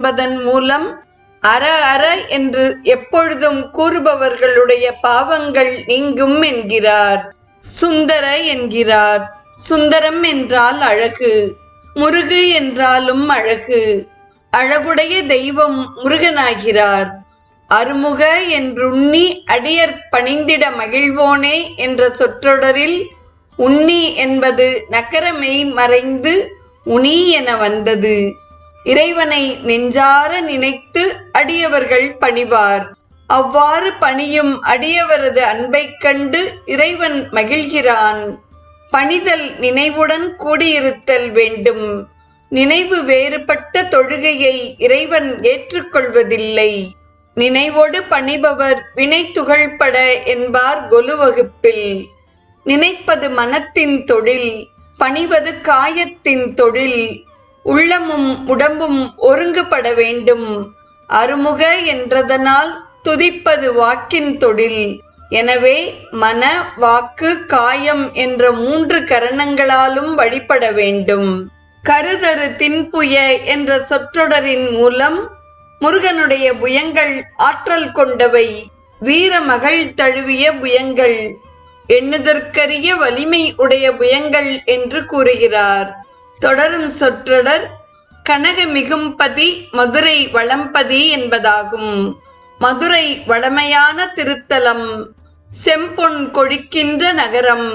என்பதன் மூலம் அற அற என்று எப்பொழுதும் கூறுபவர்களுடைய பாவங்கள் நீங்கும் என்கிறார். சுந்தர என்கிறார். சுந்தரம் என்றால் அழகு, முருகு என்றாலும் அழகு. அழகுடைய தெய்வம் முருகனாகிறார். அருமுக என்றுண்ணி அடியர் பணிந்திட மகிழ்வோனே என்ற சொற்றொடரில் உண்ணி என்பது நக்கரமெய் மறைந்து உனி என வந்தது. இறைவனை நெஞ்சார நினைத்து அடியவர்கள் பணிவார். அவ்வாறு பணியும் அடியவரது அன்பைக் கண்டு இறைவன் மகிழ்கிறான். பணிதல் நினைவுடன் கூடியிருத்தல் வேண்டும். நினைவு வேறுபட்ட தொழுகையை இறைவன் ஏற்றுக்கொள்வதில்லை. நினைவோடு பணிபவர் வினை துகள்பட என்பார் கொலு வகுப்பில். நினைப்பது மனத்தின் தொழில், பணிவது காயத்தின் தொழில். உள்ளமும் உடம்பும் ஒருங்குபட வேண்டும். அருமுக என்றதனால் துதிப்பது வாக்கின் தொழில். எனவே மன, வாக்கு, காயம் என்ற 3 கரணங்களாலும் வழிபட வேண்டும். கருதரு தின்புய என்ற சொற்றொடரின் மூலம் முருகனுடைய புயங்கள் ஆற்றல் கொண்டவை, வீர மகள் தழுவிய புயங்கள், எண்ணுதற்கரிய வலிமை உடைய புயங்கள் என்று கூறுகிறார். தொடரும் சொற்றொடர் கனக மிகும்பதி மதுரை வளம்பதி என்பதாகும். மதுரை வளமையான திருத்தலம், செம்பொன் கொழிக்கின்ற நகரம்.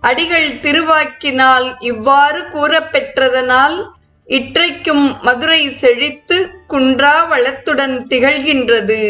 அடிகள் திருவாக்கினால் இவ்வாறு கூறப்பெற்றதனால் இற்றைக்கும் மதுரை செழித்து குன்றா வளத்துடன் திகழ்கின்றது.